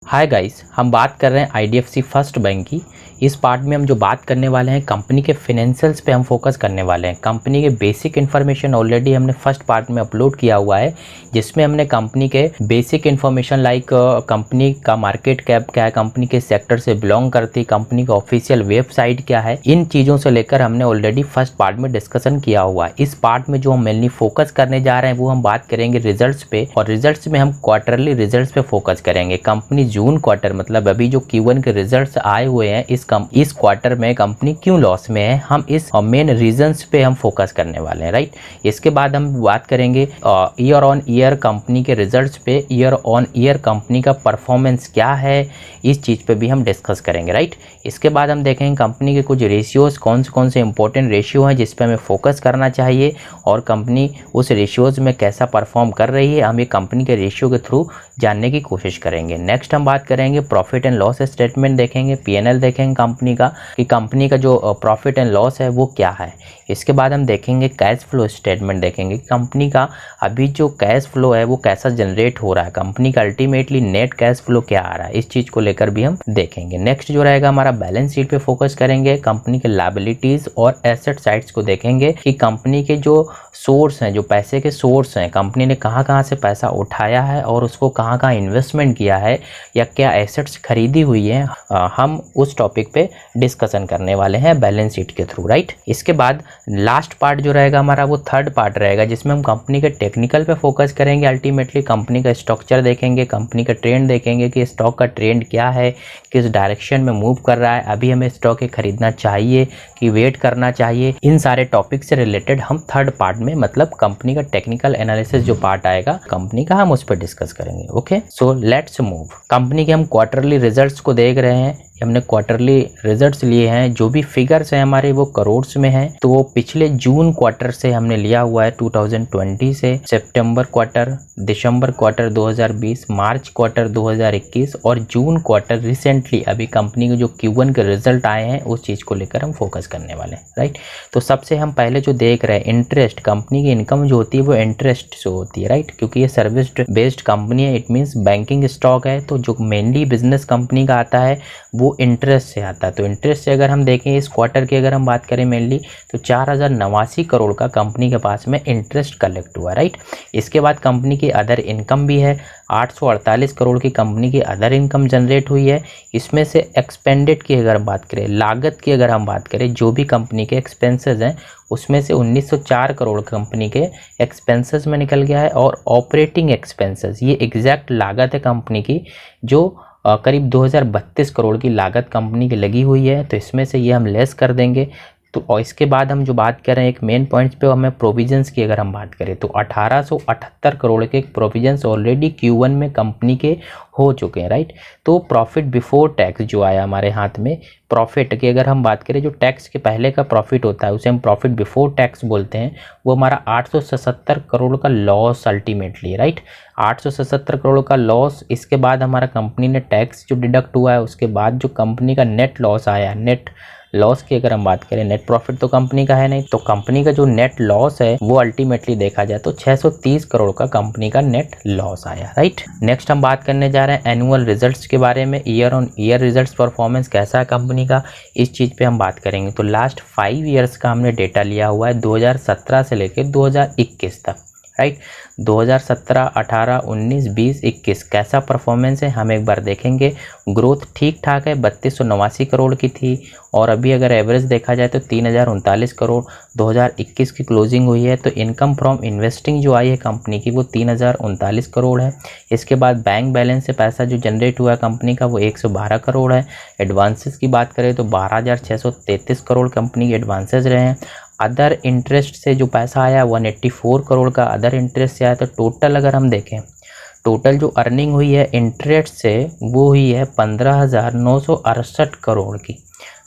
Hi guys, हम बात कर रहे हैं आईडीएफसी फर्स्ट बैंक की। इस पार्ट में हम जो बात करने वाले हैं कंपनी के फाइनेंशियल्स पे हम फोकस करने वाले हैं। कंपनी के बेसिक इन्फॉर्मेशन ऑलरेडी हमने फर्स्ट पार्ट में अपलोड किया हुआ है, जिसमें हमने कंपनी के बेसिक इन्फॉर्मेशन लाइक कंपनी का मार्केट कैप क्या है, कंपनी के सेक्टर से बिलोंग करती, कंपनी का ऑफिशियल वेबसाइट क्या है, इन चीज़ों से लेकर हमने ऑलरेडी फर्स्ट पार्ट में डिस्कशन किया हुआ है। इस पार्ट में जो हम मेनली फोकस करने जा रहे हैं वो हम बात करेंगे रिजल्ट्स पे, और रिजल्ट्स में हम क्वार्टरली रिजल्ट्स पे फोकस करेंगे। कंपनी जून क्वार्टर मतलब अभी जो Q1 के रिजल्ट्स आए हुए हैं इस क्वार्टर में कंपनी क्यों लॉस में है, हम इस मेन रीजंस पे हम फोकस करने वाले हैं, राइट। इसके बाद हम बात करेंगे ईयर ऑन ईयर कंपनी के रिजल्ट्स पे, ईयर ऑन ईयर कंपनी का परफॉर्मेंस क्या है, इस चीज़ पे भी हम डिस्कस करेंगे, राइट। इसके बाद हम देखेंगे कंपनी के कुछ रेशियोज़ कौन से इंपॉर्टेंट रेशियो हैं जिस पे हमें फोकस करना चाहिए, और कंपनी उस रेशियोज़ में कैसा परफॉर्म कर रही है, हम ये कंपनी के रेशियो के थ्रू जानने की कोशिश करेंगे। नेक्स्ट हम बात करेंगे प्रॉफिट एंड लॉस स्टेटमेंट देखेंगे, पीएनएल देखेंगे कंपनी का कि कंपनी का जो प्रॉफिट एंड लॉस है वो क्या है। इसके बाद हम देखेंगे कैश फ्लो स्टेटमेंट देखेंगे, कंपनी का अभी जो कैश फ्लो है वो कैसा जनरेट हो रहा है, कंपनी का अल्टीमेटली नेट कैश फ्लो क्या आ रहा है, इस चीज़ को लेकर भी हम देखेंगे। नेक्स्ट जो रहेगा हमारा बैलेंस शीट पे फोकस करेंगे, कंपनी के लायबिलिटीज़ और एसेट साइड्स को देखेंगे कि कंपनी के जो सोर्स हैं, जो पैसे के सोर्स हैं, कंपनी ने कहाँ से पैसा उठाया है और उसको कहाँ इन्वेस्टमेंट किया है या क्या एसेट्स खरीदी हुई है, हम उस टॉपिक पे डिस्कशन करने वाले हैं बैलेंस शीट के थ्रू, राइट। इसके बाद लास्ट पार्ट जो रहेगा हमारा वो थर्ड पार्ट रहेगा, जिसमें हम कंपनी के टेक्निकल पे फोकस करेंगे। अल्टीमेटली कंपनी का स्ट्रक्चर देखेंगे, कंपनी का ट्रेंड देखेंगे कि स्टॉक का ट्रेंड क्या है, किस डायरेक्शन में मूव कर रहा है, अभी हमें स्टॉक खरीदना चाहिए कि वेट करना चाहिए। इन सारे टॉपिक से रिलेटेड हम थर्ड पार्ट में मतलब कंपनी का टेक्निकल एनालिसिस जो पार्ट आएगा कंपनी का, हम उस पर डिस्कस करेंगे। Okay, so let's move. Company के हम क्वार्टरली रिजल्ट्स को देख रहे हैं, हमने क्वार्टरली रिजल्ट्स लिए हैं, जो भी फिगर्स हैं हमारे वो करोड़्स में हैं। तो वो पिछले जून क्वार्टर से हमने लिया हुआ है 2020 से, सितंबर क्वार्टर, दिसंबर क्वार्टर 2020, मार्च क्वार्टर 2021 और जून क्वार्टर रिसेंटली अभी कंपनी के जो Q1 के रिजल्ट आए हैं उस चीज़ को लेकर हम फोकस करने वाले हैं, राइट। तो सबसे हम पहले जो देख रहे हैं इंटरेस्ट, कंपनी की इनकम जो होती है वो इंटरेस्ट से होती है, राइट, क्योंकि ये सर्विस बेस्ड कंपनी है, इट मीन्स बैंकिंग स्टॉक है। तो जो मेनली बिजनेस कंपनी का आता है वो इंटरेस्ट से आता है। तो इंटरेस्ट से अगर हम देखें इस क्वार्टर की अगर हम बात करें मेनली तो 4089 करोड़ का कंपनी के पास में इंटरेस्ट कलेक्ट हुआ, राइट। इसके बाद कंपनी की अदर इनकम भी है, 848 करोड़ की कंपनी की अदर इनकम जनरेट हुई है। इसमें से एक्सपेंडेड की अगर बात करें, लागत की अगर हम बात करें, जो भी कंपनी के एक्सपेंसेस हैं उसमें से 1904 करोड़ कंपनी के एक्सपेंसेस में निकल गया है। और ऑपरेटिंग एक्सपेंसेस ये एग्जैक्ट लागत है कंपनी की, जो करीब 2032 करोड़ की लागत कंपनी की लगी हुई है। तो इसमें से ये हम लेस कर देंगे। तो और इसके बाद हम जो बात कर रहे हैं एक मेन पॉइंट्स पे, हमें प्रोविजंस की अगर हम बात करें तो 1878 करोड़ के प्रोविजंस ऑलरेडी Q1 में कंपनी के हो चुके हैं, राइट। तो प्रॉफिट बिफोर टैक्स जो आया हमारे हाथ में, प्रॉफिट की अगर हम बात करें, जो टैक्स के पहले का प्रॉफिट होता है उसे हम प्रॉफिट बिफोर टैक्स बोलते हैं, वो हमारा 877 करोड़ का लॉस अल्टीमेटली, राइट, 877 करोड़ का लॉस। इसके बाद हमारा कंपनी ने टैक्स जो डिडक्ट हुआ है उसके बाद जो कंपनी का नेट लॉस आया, नेट लॉस की अगर हम बात करें, नेट प्रॉफिट तो कंपनी का है नहीं, तो कंपनी का जो नेट लॉस है वो अल्टीमेटली देखा जाए तो 630 करोड़ का कंपनी का नेट लॉस आया, राइट। नेक्स्ट हम बात करने जा रहे हैं एनुअल रिजल्ट्स के बारे में, year on year results performance कैसा है कंपनी का, इस चीज़ पे हम बात करेंगे। तो लास्ट 5 ईयर्स का हमने डेटा लिया हुआ है 2017 से लेकर 2021 तक, राइट। 2017, 18, 19, 20, 21 कैसा परफॉर्मेंस है हम एक बार देखेंगे। ग्रोथ ठीक ठाक है, 3289 करोड़ की थी, और अभी अगर एवरेज देखा जाए तो 3039 करोड़ 2021 की क्लोजिंग हुई है। तो इनकम फ्रॉम इन्वेस्टिंग जो आई है कंपनी की वो 3039 करोड़ है। इसके बाद बैंक बैलेंस से पैसा जो जनरेट हुआ है कंपनी का वो 112 करोड़ है। एडवांसेस की बात करें तो 12,633 करोड़ कंपनी के एडवांसेस रहे हैं। अदर इंटरेस्ट से जो पैसा आया 184 करोड़ का अदर इंटरेस्ट से आया। तो टोटल अगर हम देखें, टोटल जो अर्निंग हुई है इंटरेस्ट से वो हुई है 15,968 करोड़ की,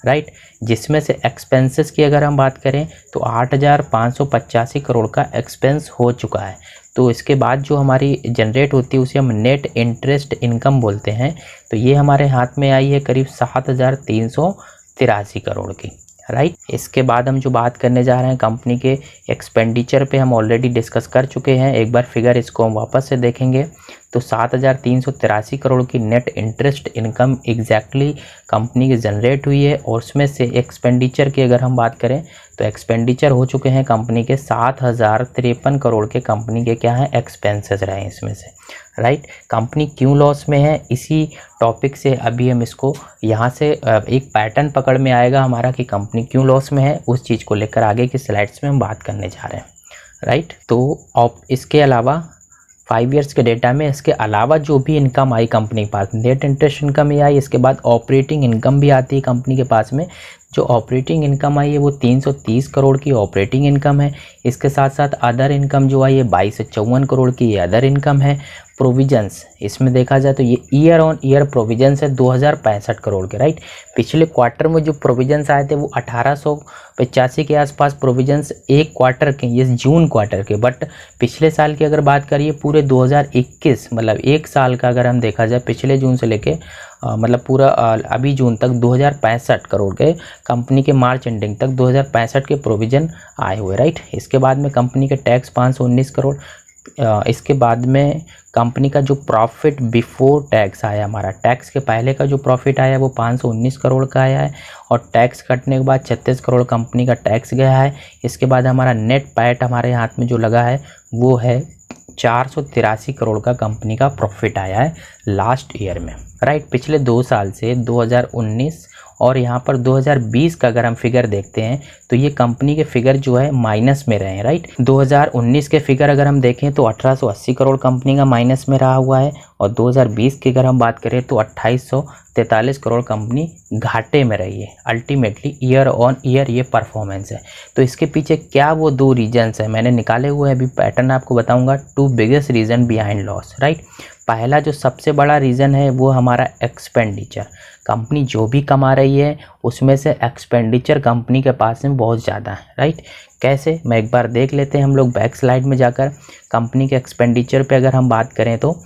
राइट। जिसमें से एक्सपेंसेस की अगर हम बात करें तो 8,585 करोड़ का एक्सपेंस हो चुका है। तो इसके बाद जो हमारी जनरेट होती है उसे हम नेट इंटरेस्ट इनकम बोलते हैं। तो ये हमारे हाथ में आई है करीब 7,383 करोड़ की, राइट। इसके बाद हम जो बात करने जा रहे हैं कंपनी के एक्सपेंडिचर पे, हम ऑलरेडी डिस्कस कर चुके हैं। एक बार फिगर इसको हम वापस से देखेंगे तो 7,383 करोड़ की net interest income exactly company की जनरेट हुई है। और उसमें से एक्सपेंडिचर की अगर हम बात करें तो एक्सपेंडिचर हो चुके हैं कंपनी के 7,053 करोड़ के कंपनी के क्या हैं एक्सपेंसेस रहे हैं इसमें से, राइट। कंपनी क्यों लॉस में है, इसी टॉपिक से अभी हम इसको यहाँ से एक पैटर्न पकड़ में आएगा हमारा कि कंपनी क्यों लॉस में है, उस चीज़ को लेकर आगे की स्लाइड्स में हम बात करने जा रहे हैं, राइट। तो इसके अलावा 5 ईयर्स के डेटा में इसके अलावा जो भी इनकम आई कंपनी के पास, नेट इंटरेस्ट इनकम ही आई, इसके बाद ऑपरेटिंग इनकम भी आती है कंपनी के पास में। जो ऑपरेटिंग इनकम आई है वो 330 करोड़ की ऑपरेटिंग इनकम है। इसके साथ साथ अदर इनकम जो आई है 2254 करोड़ की ये अदर इनकम है। प्रोविजंस इसमें देखा जाए तो ये ईयर ऑन ईयर प्रोविजंस है 2065 करोड़ के, राइट। पिछले क्वार्टर में जो प्रोविजंस आए थे वो 1885 के आसपास प्रोविजंस एक क्वार्टर के, ये जून क्वार्टर के। बट पिछले साल की अगर बात करिए पूरे 2021 मतलब एक साल का अगर हम देखा जाए पिछले जून से लेके मतलब पूरा अभी जून तक 2065 करोड़ के कंपनी के मार्च एंडिंग तक 2065 के प्रोविज़न आए हुए, राइट। इसके बाद में कंपनी के टैक्स 519 करोड़। इसके बाद में कंपनी का जो प्रॉफिट बिफोर टैक्स आया, हमारा टैक्स के पहले का जो प्रॉफिट आया वो 519 करोड़ का आया है और टैक्स कटने के बाद 36 करोड़ कंपनी का टैक्स गया है। इसके बाद हमारा नेट पैट हमारे हाथ में जो लगा है वो है 483 करोड़ का कंपनी का प्रॉफिट आया है लास्ट ईयर में, राइट। पिछले 2 साल से 2019 और यहाँ पर 2020 का अगर हम फिगर देखते हैं तो ये कंपनी के फिगर जो है माइनस में रहे हैं, राइट। 2019 के फिगर अगर हम देखें तो 1880 करोड़ कंपनी का माइनस में रहा हुआ है और 2020 की अगर हम बात करें तो 2843 करोड़ कंपनी घाटे में रही है। अल्टीमेटली ईयर ऑन ईयर ये परफॉर्मेंस है। तो इसके पीछे क्या वो 2 रीजन्स हैं मैंने निकाले हुए हैं, अभी पैटर्न आपको बताऊंगा। 2 biggest reason behind loss, right. पहला जो सबसे बड़ा रीज़न है वो हमारा एक्सपेंडिचर। कंपनी जो भी कमा रही है उसमें से एक्सपेंडिचर कंपनी के पास में बहुत ज़्यादा है, राइट। कैसे, मैं एक बार देख लेते हैं हम लोग बैक स्लाइड में जाकर। कंपनी के एक्सपेंडिचर पे अगर हम बात करें तो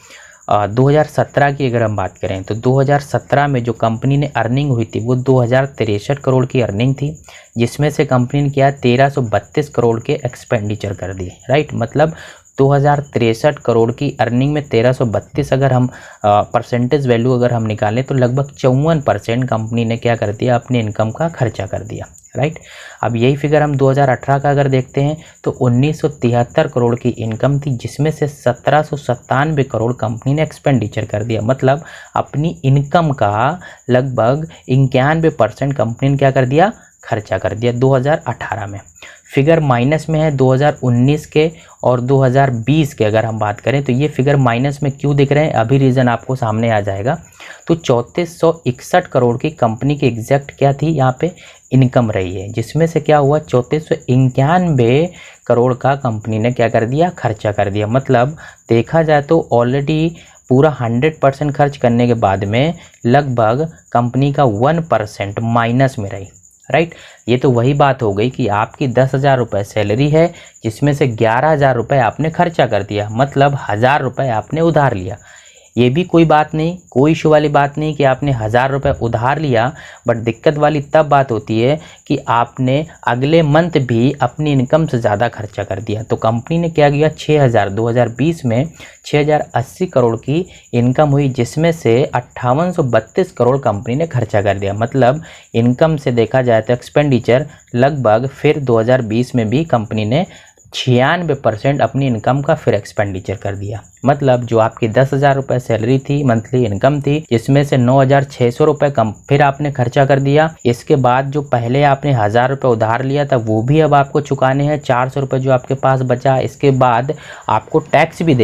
2017 की अगर हम बात करें तो 2017 में जो कंपनी ने अर्निंग हुई थी वो 2063 करोड़ की अर्निंग थी, जिसमें से कंपनी ने किया 1332 करोड़ के एक्सपेंडिचर कर दिए, राइट। मतलब 2063 करोड़ की अर्निंग में 1332 अगर हम परसेंटेज वैल्यू अगर हम निकालें तो लगभग 54% कंपनी ने क्या कर दिया, अपने इनकम का खर्चा कर दिया, राइट। अब यही फिगर हम 2018 का अगर देखते हैं तो 1973 करोड़ की इनकम थी, जिसमें से 1797 करोड़ कंपनी ने एक्सपेंडिचर कर दिया। मतलब अपनी इनकम का लगभग 91% कंपनी ने क्या कर दिया, खर्चा कर दिया 2018 में। फिगर माइनस में है 2019 के और 2020 के अगर हम बात करें तो ये फिगर माइनस में क्यों दिख रहे हैं, अभी रीज़न आपको सामने आ जाएगा। तो 3461 करोड़ की कंपनी की एग्जैक्ट क्या थी यहाँ पे इनकम रही है, जिसमें से क्या हुआ 3491 करोड़ का कंपनी ने क्या कर दिया, खर्चा कर दिया। मतलब देखा जाए तो ऑलरेडी पूरा 100% खर्च करने के बाद में लगभग कंपनी का 1% माइनस में रही, राइट। ये तो वही बात हो गई कि आपकी 10,000 रुपये सैलरी है जिसमें से 11,000 रुपये आपने खर्चा कर दिया, मतलब 1,000 रुपये आपने उधार लिया। ये भी कोई बात नहीं, कोई इशू वाली बात नहीं कि आपने 1,000 रुपये उधार लिया, बट दिक्कत वाली तब बात होती है कि आपने अगले मंथ भी अपनी इनकम से ज़्यादा खर्चा कर दिया। तो कंपनी ने क्या किया, 2020 में 6,080 करोड़ की इनकम हुई, जिसमें से 5832 करोड़ कंपनी ने खर्चा कर दिया। मतलब इनकम से देखा जाए तो एक्सपेंडिचर लगभग फिर 2020 में भी कंपनी ने 96% अपनी इनकम का फिर एक्सपेंडिचर कर दिया। मतलब जो आपकी 10,000 रुपये सैलरी थी, मंथली इनकम थी, जिसमें से 9,600 रुपये कम फिर आपने खर्चा कर दिया। इसके बाद जो पहले आपने 1,000 रुपये उधार लिया था वो भी अब आपको चुकाने हैं, 400 रुपये जो आपके पास बचा। इसके बाद आपको टैक्स भी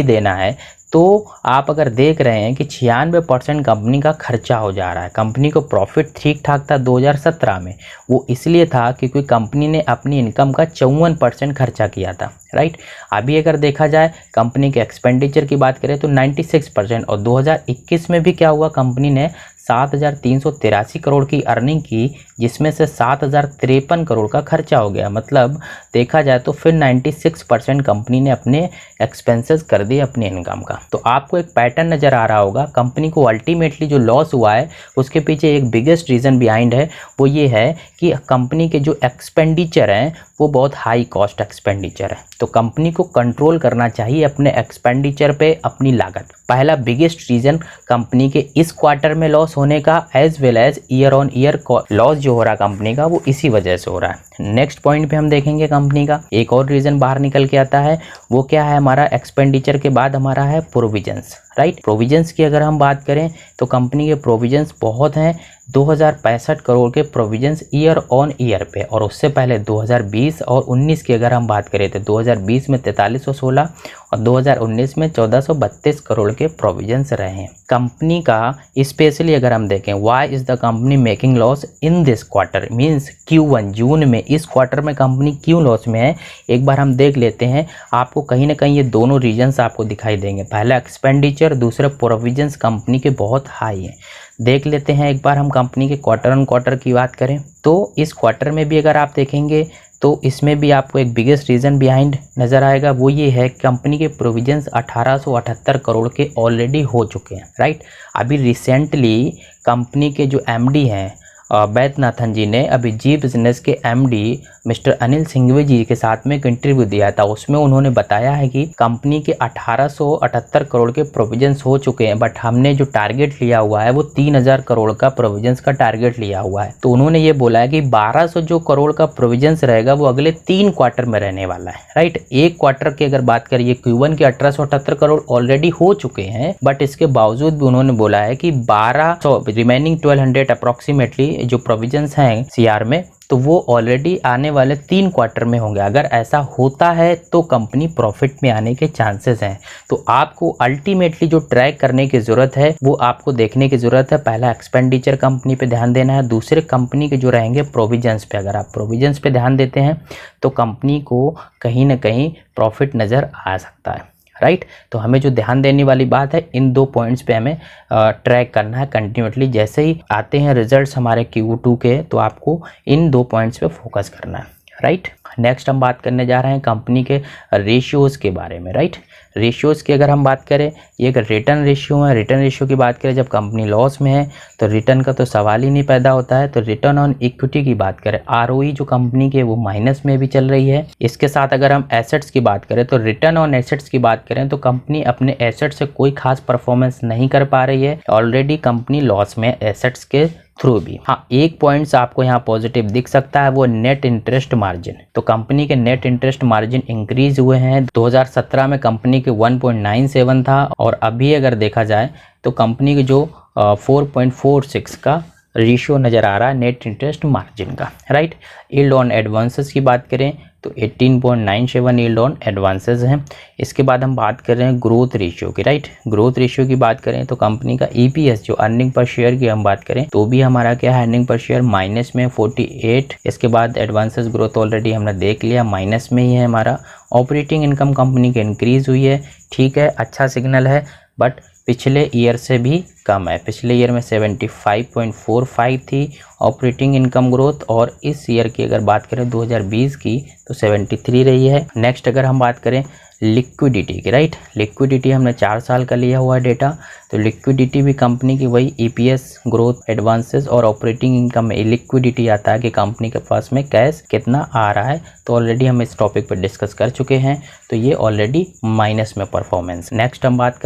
देना है, तो आप अगर देख रहे हैं कि 96% कंपनी का खर्चा हो जा रहा है। कंपनी को प्रॉफिट ठीक ठाक था 2017 में, वो इसलिए था क्योंकि कंपनी ने अपनी इनकम का 54% खर्चा किया था, राइट। अभी अगर देखा जाए कंपनी के एक्सपेंडिचर की बात करें तो 96%, और 2021 में भी क्या हुआ, कंपनी ने 7,383 करोड़ की अर्निंग की, जिसमें से 7,053 करोड़ का खर्चा हो गया। मतलब देखा जाए तो फिर 96% कंपनी ने अपने एक्सपेंसेस कर दिए अपने इनकम का। तो आपको एक पैटर्न नज़र आ रहा होगा, कंपनी को अल्टीमेटली जो लॉस हुआ है उसके पीछे एक बिगेस्ट रीज़न बिहाइंड है, वो ये है कि कंपनी के जो एक्सपेंडिचर हैं वो बहुत हाई कॉस्ट एक्सपेंडिचर है। तो कंपनी को कंट्रोल करना चाहिए अपने एक्सपेंडिचर पे अपनी लागत। पहला बिगेस्ट रीज़न कंपनी के इस क्वार्टर में लॉस होने का as well as year on year loss जो हो रहा है कंपनी का, वो इसी वजह से हो रहा है। नेक्स्ट पॉइंट पे हम देखेंगे कंपनी का एक और रीज़न बाहर निकल के आता है, वो क्या है, हमारा एक्सपेंडिचर के बाद हमारा है प्रोविजंस, राइट। प्रोविजंस की अगर हम बात करें तो कंपनी के प्रोविजंस बहुत हैं, 2065 करोड़ के प्रोविजंस ईयर ऑन ईयर पे। और उससे पहले 2020 और 19 की अगर हम बात करें तो 2020 में 4316 और 2019 में 1432 करोड़ के प्रोविजंस रहे हैं कंपनी का। स्पेशली अगर हम देखें why is the company making loss in this quarter, means Q1 जून में, इस क्वार्टर में कंपनी क्यों लॉस में है, एक बार हम देख लेते हैं। आपको कहीं ना कहीं ये दोनों रीजन्स आपको दिखाई देंगे, पहला एक्सपेंडिचर, दूसरा प्रोविजंस कंपनी के बहुत हाई हैं। देख लेते हैं एक बार हम कंपनी के क्वार्टर ऑन क्वार्टर की बात करें तो इस क्वार्टर में भी अगर आप देखेंगे तो इसमें भी आपको एक बिगेस्ट रीज़न बिहाइंड नज़र आएगा, वो ये है कंपनी के प्रोविजंस 1878 करोड़ के ऑलरेडी हो चुके हैं, राइट। अभी रिसेंटली कंपनी के जो MD हैं वैद्यनाथन जी ने अभी जी बिजनेस के MD मिस्टर अनिल सिंघवी जी के साथ में एक इंटरव्यू दिया था, उसमें उन्होंने बताया है कि कंपनी के 1878 करोड़ के प्रोविजंस हो चुके हैं, बट हमने जो टारगेट लिया हुआ है वो 3000 करोड़ का प्रोविजंस का टारगेट लिया हुआ है। तो उन्होंने ये बोला है कि 1200 जो करोड़ का प्रोविजंस रहेगा वो अगले 3 क्वार्टर में रहने वाला है, राइट। एक क्वार्टर की अगर बात करिए Q1 के 1878 करोड़ ऑलरेडी हो चुके हैं, बट इसके बावजूद भी उन्होंने बोला है कि 1200 रिमेनिंग 1200 अप्रोक्सीमेटली जो प्रोविजंस हैं CR में, तो वो ऑलरेडी आने वाले 3 क्वार्टर में होंगे। अगर ऐसा होता है तो कंपनी प्रॉफिट में आने के चांसेस हैं। तो आपको अल्टीमेटली जो ट्रैक करने की ज़रूरत है वो आपको देखने की ज़रूरत है, पहला एक्सपेंडिचर कंपनी पे ध्यान देना है, दूसरे कंपनी के जो रहेंगे प्रोविजंस पे। अगर आप प्रोविजंस पे ध्यान देते हैं तो कंपनी को कहीं ना कहीं प्रॉफिट नज़र आ सकता है, राइट। तो हमें जो ध्यान देने वाली बात है, इन 2 पॉइंट्स पे हमें ट्रैक करना है कंटिन्यूटली। जैसे ही आते हैं रिजल्ट्स हमारे Q2 के, तो आपको इन 2 पॉइंट्स पे फोकस करना है, राइट। नेक्स्ट हम बात करने जा रहे हैं कंपनी के रेशियोज़ के बारे में, राइट। रेशियोज़ की अगर हम बात करें, ये एक रिटर्न रेशियो है। रिटर्न रेशियो की बात करें, जब कंपनी लॉस में है तो रिटर्न का तो सवाल ही नहीं पैदा होता है। तो रिटर्न ऑन इक्विटी की बात करें, ROE जो कंपनी के वो माइनस में भी चल रही है। इसके साथ अगर हम एसेट्स की बात करें तो रिटर्न ऑन एसेट्स की बात करें तो कंपनी अपने एसेट्स से कोई खास परफॉर्मेंस नहीं कर पा रही है, ऑलरेडी कंपनी लॉस में एसेट्स के थ्रू भी। हाँ, एक पॉइंट्स आपको यहाँ पॉजिटिव दिख सकता है, वो नेट इंटरेस्ट मार्जिन। तो कंपनी के नेट इंटरेस्ट मार्जिन इंक्रीज हुए हैं। 2017 में कंपनी के 1.97 था और अभी अगर देखा जाए तो कंपनी के जो 4.46 का रेशियो नज़र आ रहा है नेट इंटरेस्ट मार्जिन का, राइट। यील्ड ऑन एडवांसेस की बात करें तो 18.97 यील्ड ऑन एडवांसेस हैं। इसके बाद हम बात कर रहे हैं ग्रोथ रेशियो की, राइट। ग्रोथ रेशियो की बात करें तो कंपनी का EPS जो अर्निंग पर शेयर की हम बात करें तो भी हमारा क्या है, अर्निंग पर शेयर माइनस में 48। इसके बाद एडवांसेस ग्रोथ ऑलरेडी हमने देख लिया, माइनस में ही है हमारा। ऑपरेटिंग इनकम कंपनी की इंक्रीज हुई है, ठीक है, अच्छा सिग्नल है, बट पिछले ईयर से भी कम है। पिछले ईयर में 75.45 थी ऑपरेटिंग इनकम ग्रोथ, और इस ईयर की अगर बात करें 2020 की तो 73 रही है। नेक्स्ट अगर हम बात करें लिक्विडिटी की, राइट। लिक्विडिटी हमने 4 साल का लिया हुआ है डेटा, तो लिक्विडिटी भी कंपनी की वही EPS ग्रोथ, एडवांसेस और ऑपरेटिंग इनकम में लिक्विडिटी आता है कि कंपनी के पास में कैश कितना आ रहा है। तो ऑलरेडी हम इस टॉपिक पर डिस्कस कर चुके हैं, तो ये ऑलरेडी माइनस में परफॉर्मेंस। नेक्स्ट हम बात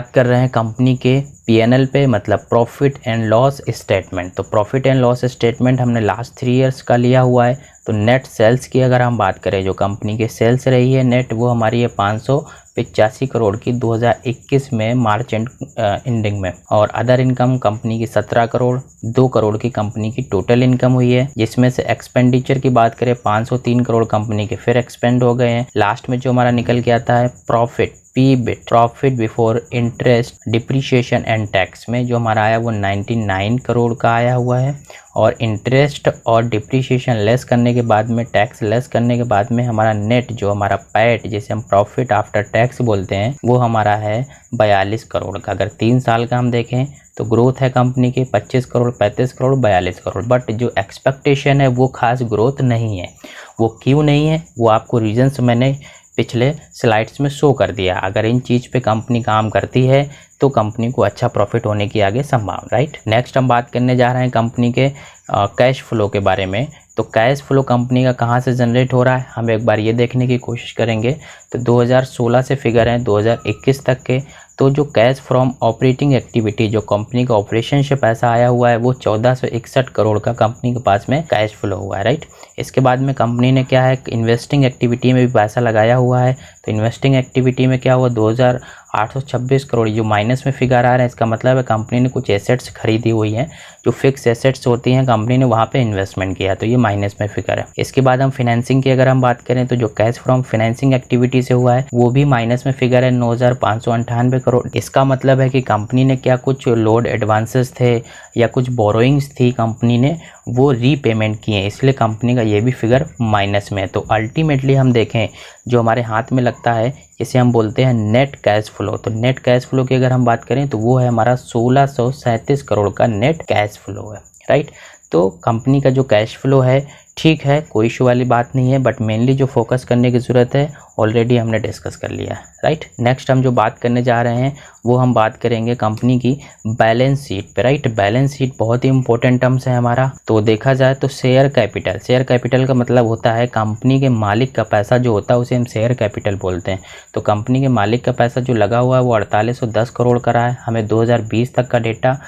कर रहे हैं कंपनी के P&L पे, मतलब प्रॉफिट एंड लॉस स्टेटमेंट। तो प्रॉफिट एंड लॉस स्टेटमेंट हमने लास्ट 3 इयर्स का लिया हुआ है। तो नेट सेल्स की अगर हम बात करें, जो कंपनी के सेल्स रही है नेट, वो हमारी है 585 करोड़ की 2021 में मार्च एंडिंग में। और अदर इनकम कंपनी की 17 करोड़, 2 करोड़ की कंपनी की टोटल इनकम हुई है, जिसमें से एक्सपेंडिचर की बात करें 503 करोड़ कंपनी के फिर एक्सपेंड हो गए हैं। लास्ट में जो हमारा निकल के आता है profit, PBIT, profit before interest, depreciation and tax में जो हमारा आया वो 99 करोड़ का आया हुआ है। और इंटरेस्ट और डिप्रिशिएशन लेस करने के बाद में, टैक्स लेस करने के बाद में हमारा नेट जो हमारा पैट, जिसे हम प्रॉफिट आफ्टर टैक्स बोलते हैं, वो हमारा है 42 करोड़ का। अगर 3 साल का हम देखें तो ग्रोथ है कंपनी के 25 करोड़, 35 करोड़, 42 करोड़, बट जो एक्सपेक्टेशन है वो खास ग्रोथ नहीं है। वो क्यों नहीं है, वो आपको रीजंस मैंने पिछले स्लाइड्स में शो कर दिया। अगर इन चीज़ पे कंपनी काम करती है तो कंपनी को अच्छा प्रॉफिट होने की आगे संभावना, राइट। नेक्स्ट हम बात करने जा रहे हैं कंपनी के कैश फ्लो के बारे में। तो कैश फ्लो कंपनी का कहाँ से जनरेट हो रहा है, हम एक बार ये देखने की कोशिश करेंगे। तो 2016 से फिगर हैं 2021 तक के। तो जो कैश फ्रॉम ऑपरेटिंग एक्टिविटी, जो कंपनी का ऑपरेशन से पैसा आया हुआ है, वो 1461 करोड़ का कंपनी के पास में कैश फ्लो हुआ है, राइट। इसके बाद में कंपनी ने क्या है, इन्वेस्टिंग एक्टिविटी में भी पैसा लगाया हुआ है। तो इन्वेस्टिंग एक्टिविटी में क्या हुआ, 2826 करोड़, जो माइनस में फिगर आ रहा है, इसका मतलब है कंपनी ने कुछ एसेट्स खरीदी हुई हैं, जो फिक्स एसेट्स होती हैं, कंपनी ने वहाँ पे इन्वेस्टमेंट किया, तो ये माइनस में फिगर है। इसके बाद हम फाइनेंसिंग की अगर हम बात करें तो जो कैश फ्रॉम फाइनेंसिंग एक्टिविटी से हुआ है वो भी माइनस में फिगर है 9598 करोड़। इसका मतलब है कि कंपनी ने क्या कुछ लोड एडवांसेस थे या कुछ बोरोइंग्स थी कंपनी ने, वो रीपेमेंट किए, इसलिए कंपनी का ये भी फिगर माइनस में है। तो अल्टीमेटली हम देखें जो हमारे हाथ में लगता है, इसे हम बोलते हैं नेट कैश फ्लो। तो नेट कैश फ्लो की अगर हम बात करें तो वो है हमारा 1637 करोड़ का नेट कैश फ्लो है, राइट। तो कंपनी का जो कैश फ्लो है ठीक है, कोई इशू वाली बात नहीं है, बट मेनली जो फोकस करने की ज़रूरत है ऑलरेडी हमने डिस्कस कर लिया है, राइट। नेक्स्ट हम जो बात करने जा रहे हैं वो हम बात करेंगे कंपनी की बैलेंस शीट पे, राइट। बैलेंस शीट बहुत ही इंपॉर्टेंट टर्म्स है हमारा। तो देखा जाए तो शेयर कैपिटल का मतलब होता है कंपनी के मालिक का पैसा जो होता है उसे हम शेयर कैपिटल बोलते हैं। तो कंपनी के मालिक का पैसा जो लगा हुआ है वो 4810 करोड़ का रहा है। हमें 2020 तक का डेटा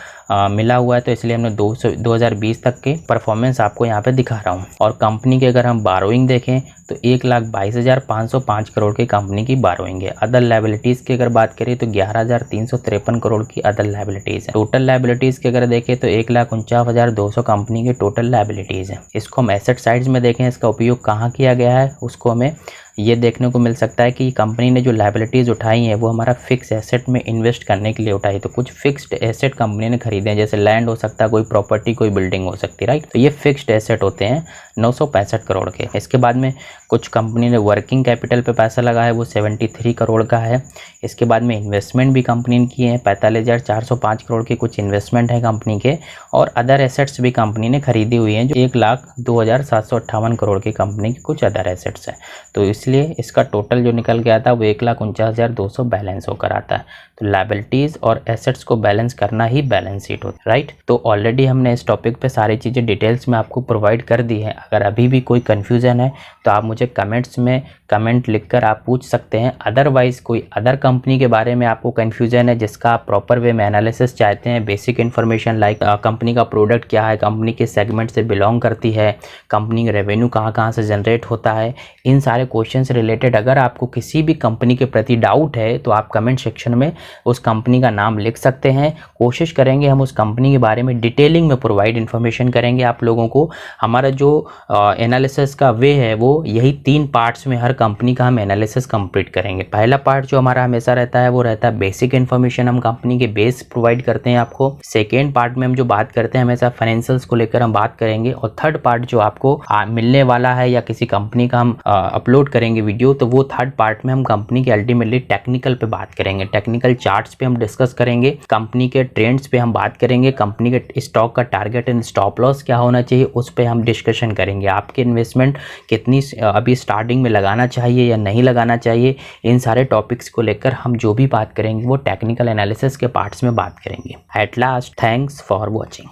मिला हुआ है, तो इसलिए हमने 2020 तक के परफॉर्मेंस आपको यहाँ पे दिखा रहा हूँ। और कंपनी के अगर हम बारोइंग देखें तो 1,22,505 करोड़ की कंपनी की बारोइंग है। अदर लायबिलिटीज़ की अगर बात करें तो 11,353 करोड़ की अदर लायबिलिटीज़ है। टोटल लायबिलिटीज़ की अगर देखें तो 1,49,200 कंपनी की टोटल लायबिलिटीज़ है। इसको हम एसेट साइड्स में देखें, इसका उपयोग कहाँ किया गया है, उसको हमें ये देखने को मिल सकता है कि कंपनी ने जो लायबिलिटीज़ उठाई हैं वो हमारा फिक्स एसेट में इन्वेस्ट करने के लिए उठाई। तो कुछ फिक्स्ड एसेट कंपनी ने खरीदे हैं, जैसे लैंड हो सकता है, कोई प्रॉपर्टी, कोई बिल्डिंग हो सकती है, राइट। तो ये फिक्स्ड एसेट होते हैं 965 करोड़ के। इसके बाद में कुछ कंपनी ने वर्किंग कैपिटल पे पैसा लगाया है, वो 73 करोड़ का है। इसके बाद में इन्वेस्टमेंट भी कंपनी ने किए हैं, 45,405 करोड़ के कुछ इन्वेस्टमेंट है कंपनी के। और अदर एसेट्स भी कंपनी ने खरीदी हुई हैं, जो 1,02,758 करोड़ की कंपनी की कुछ अदर एसेट्स हैं। तो इसलिए इसका टोटल जो निकल गया था वो 1,49,200 बैलेंस होकर आता है। तो लायबिलिटीज़ और एसेट्स को बैलेंस करना ही बैलेंस शीट होता है, राइट। तो ऑलरेडी हमने इस टॉपिक पे सारी चीज़ें डिटेल्स में आपको प्रोवाइड कर दी है। अगर अभी भी कोई कन्फ्यूज़न है तो आप मुझे कमेंट्स में कमेंट लिखकर आप पूछ सकते हैं। अदरवाइज़ कोई अदर कंपनी के बारे में आपको कन्फ्यूज़न है जिसका आप प्रॉपर वे में एनालिसिस चाहते हैं, बेसिक इन्फॉर्मेशन लाइक कंपनी का प्रोडक्ट क्या है, कंपनी के सेगमेंट से बिलोंग करती है, कंपनी का रेवेन्यू कहाँ से जनरेट होता है, इन सारे क्वेश्चन से रिलेटेड अगर आपको किसी भी कंपनी के प्रति डाउट है तो आप कमेंट सेक्शन में उस कंपनी का नाम लिख सकते हैं। कोशिश करेंगे हम उस कंपनी के बारे में डिटेलिंग में प्रोवाइड इन्फॉर्मेशन करेंगे आप लोगों को। हमारा जो एनालिसिस का वे है वो यही 3 पार्ट्स में हर कंपनी का हम एनालिसिस कंप्लीट करेंगे। पहला पार्ट जो हमारा हमेशा रहता है वो रहता है बेसिक इन्फॉर्मेशन, हम कंपनी के बेस प्रोवाइड करते हैं आपको। सेकेंड पार्ट में हम जो बात करते हैं हमेशा फाइनेंशियल्स को लेकर हम बात करेंगे। और थर्ड पार्ट जो आपको मिलने वाला है या किसी कंपनी का हम अपलोड करेंगे वीडियो, तो वो थर्ड पार्ट में हम कंपनी के अल्टीमेटली टेक्निकल पे बात करेंगे, टेक्निकल चार्ट्स पे हम डिस्कस करेंगे, कंपनी के ट्रेंड्स पे हम बात करेंगे, कंपनी के स्टॉक का टारगेट एंड स्टॉप लॉस क्या होना चाहिए उस पे हम डिस्कशन करेंगे। आपके इन्वेस्टमेंट कितनी अभी स्टार्टिंग में लगाना चाहिए या नहीं लगाना चाहिए, इन सारे टॉपिक्स को लेकर हम जो भी बात करेंगे वो टेक्निकल एनालिसिस के पार्ट्स में बात करेंगे। At last, thanks for watching.